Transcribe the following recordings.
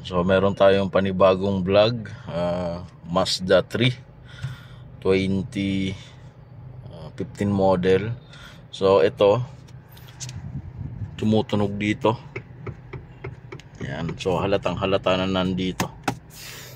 So meron tayong panibagong vlog, Mazda 3 2015 model. So ito, tumutunog dito. Yan, so halatang halata na nandito.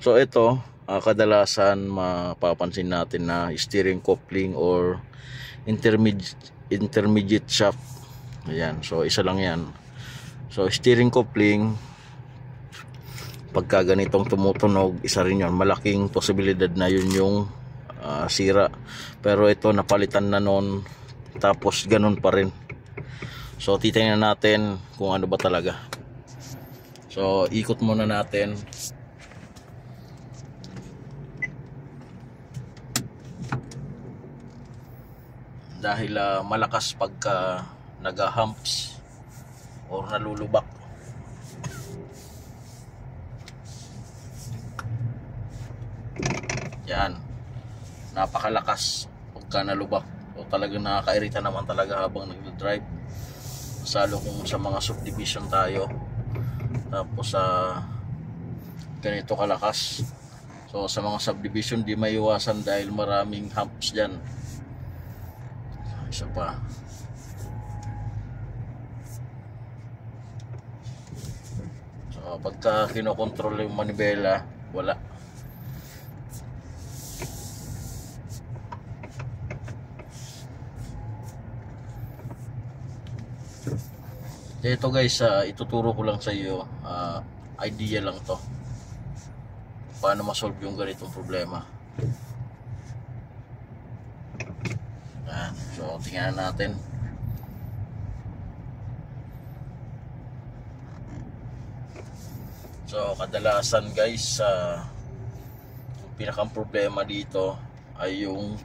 So ito, kadalasan mapapansin natin na steering coupling or intermediate shock. Ayan, so isa lang yan. So steering coupling, pagka ganitong tumutunog, isa rin yun, malaking posibilidad na yun yung sira. Pero ito napalitan na nun, tapos ganun pa rin. So titingnan natin kung ano ba talaga. So ikot muna natin. Dahil malakas pagka naga-humps or nalulubak. Yan, napakalakas pagka nalubak. So talagang nakakairita naman talaga habang nag-drive, salo kung sa mga subdivision tayo, tapos ganito kalakas. So sa mga subdivision di maiwasan dahil maraming humps dyan. Isa pa. So pagka kinokontrol yung manibela, wala. Ito guys, ituturo ko lang sa iyo, idea lang to paano ma-solve yung ganitong problema. Yan. So tingnan natin. So kadalasan guys, yung pinakang problema dito ay yung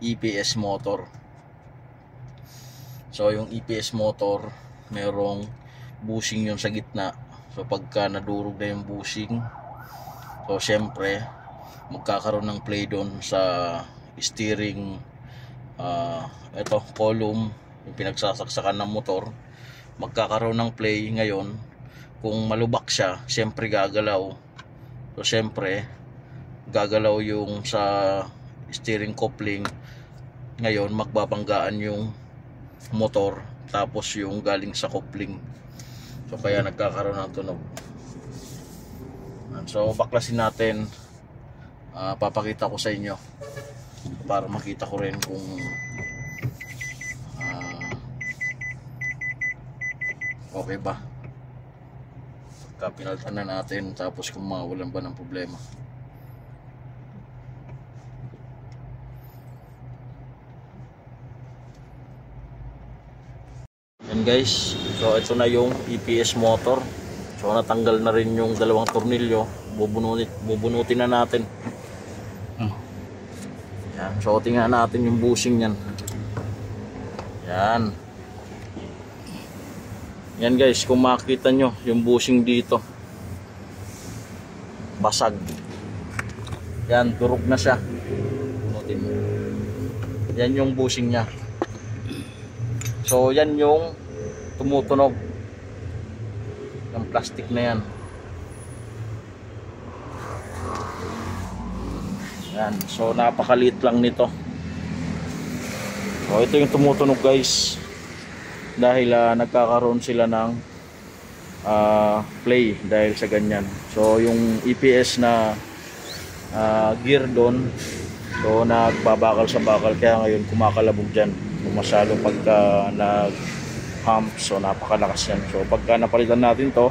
EPS motor. So yung EPS motor, merong bushing yun sa gitna. So pagka nadurog na yung bushing, so syempre magkakaroon ng play doon sa steering, ito column, yung pinagsasaksakan ng motor, magkakaroon ng play. Ngayon kung malubak siya, syempre gagalaw. So syempre gagalaw yung sa steering coupling. Ngayon magbabanggaan yung motor, tapos yung galing sa coupling. So kaya nagkakaroon ng tunog. So baklasin natin, papakita ko sa inyo para makita ko rin kung okay ba pagka pinalitan na natin, tapos kung mawalan ba ng problema. Yan guys, so ito na yung EPS motor. So natanggal na rin yung dalawang tornilyo. Bubunutin na natin. Yan, so tingnan natin yung bushing yan. Yan. Yan guys, kung makikita nyo yung bushing dito, basag. Yan, durog na siya. Bunutin mo. Yan yung bushing nya. So yan yung tumutunog, yung plastic na yan. Yan, so napakaliit lang nito. So ito yung tumutunog guys, dahil nagkakaroon sila ng play dahil sa ganyan. So yung EPS na gear doon, so nagbabakal sa bakal, kaya ngayon kumakalabog dyan. Masalo pagka nag-hump, so napakalakas yan. So pagka napalitan natin to,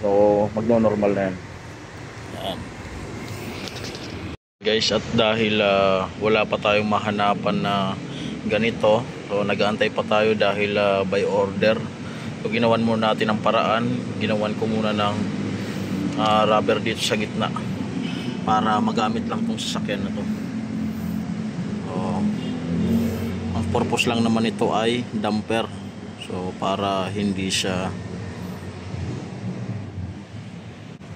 so magno-normal na yan. Yan guys, at dahil wala pa tayong mahanapan na ganito, so nag-aantay pa tayo dahil by order. So ginawan muna natin ang paraan. Ginawan ko muna ng rubber dito sa gitna para magamit lang tong sasakyan na to. Ang purpose lang naman ito ay damper. So para hindi siya,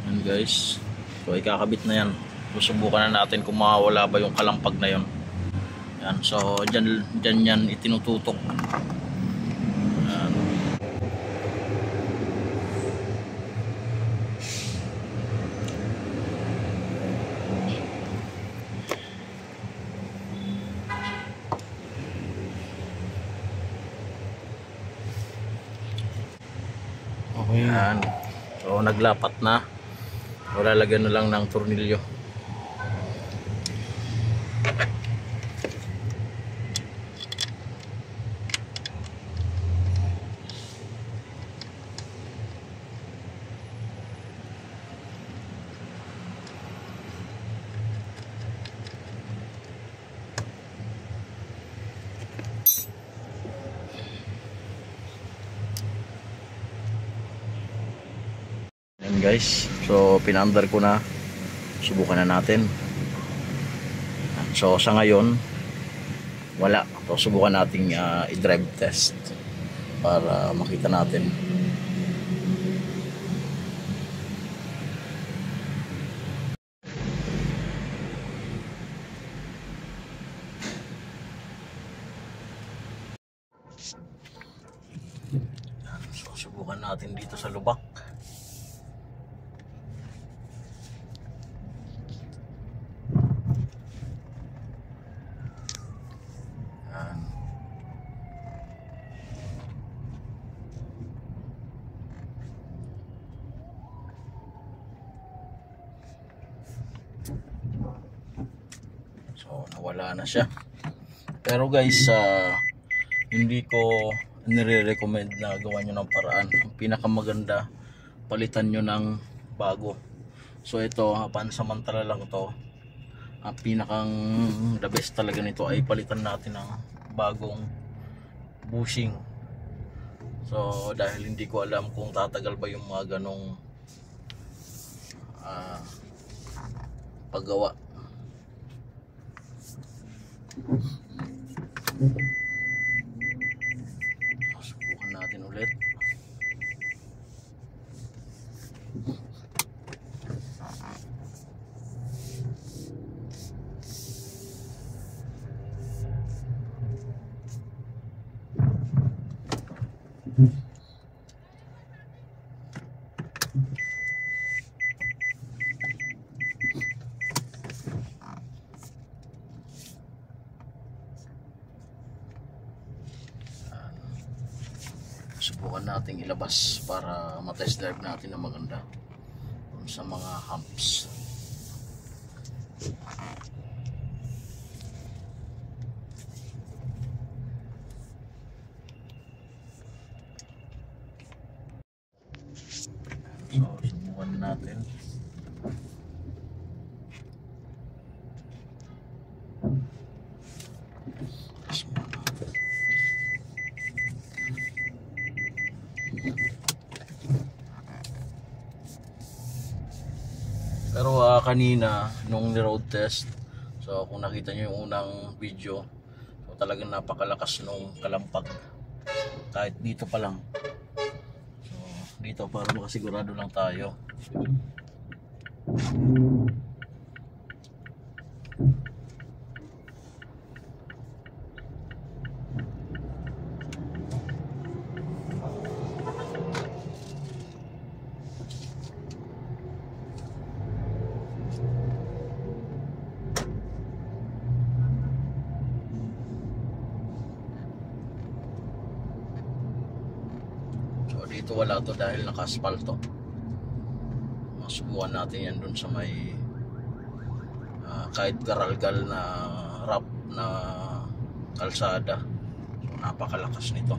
yan guys, so ikakabit na yan. Susubukan na natin kung mawawala ba yung kalampag na yon. Yan, so dyan yan itinututok. Yan. Okay. Yan. So naglapat na. Wala, lagyan na lang ng tornilyo. Yan guys, so pinandar ko na, subukan na natin. So sa ngayon wala, so subukan nating i-drive test para makita natin. So subukan natin dito sa lubak. So nawala na siya. Pero guys, hindi ko nire-recommend na gawa nyo ng paraan. Ang pinakamaganda, palitan nyo ng bago. So ito, pansamantala lang to. Ang pinakang the best talaga nito ay palitan natin ng bagong bushing. So dahil hindi ko alam kung tatagal ba yung mga ganong paggawa. Subukan natin ulit. Subukan nating ilabas para matest drive natin na maganda sa mga humps. So subukan natin. Pero kanina nung road test, so kung nakita nyo yung unang video, so talagang napakalakas nung kalampag. Kahit dito pa lang. So dito para makasigurado lang tayo. Dito wala to dahil naka-asphalto. Masubukan natin yan dun sa may kahit garalgal na rough na kalsada. So napakalakas nito.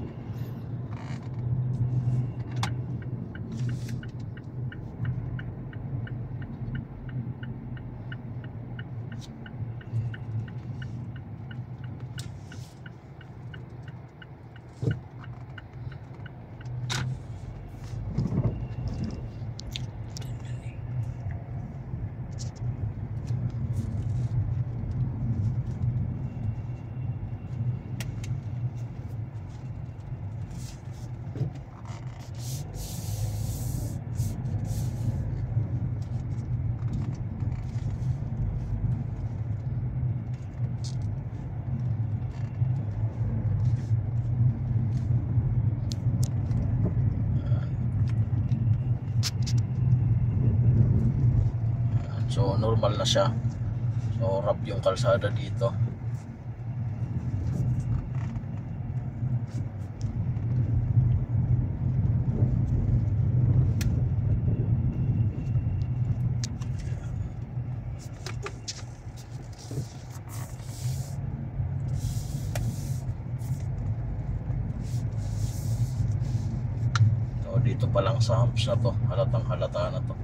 So normal na siya. So rough yung kalsada dito. dito pa lang sa humps na to, halatang halata na to.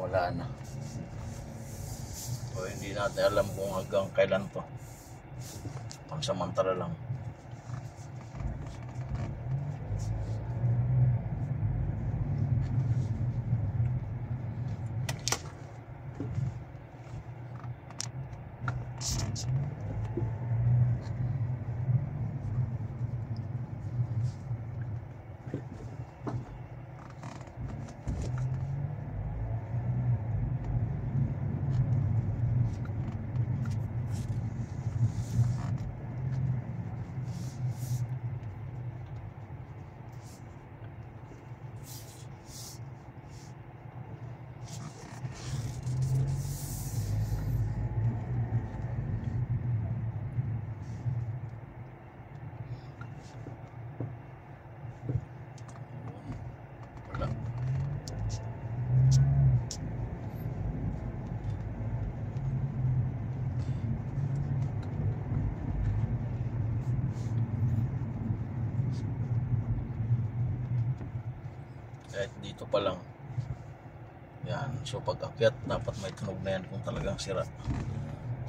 Wala na. So hindi natin alam kung hanggang kailan to, pansamantala lang. Wala. Kahit dito pa lang. Yan. So pag akyat, dapat may tunog na yan kung talagang sira.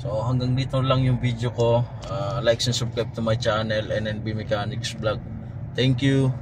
So hanggang dito lang yung video ko. Like and subscribe to my channel, NNB Mechanics Vlog. Thank you.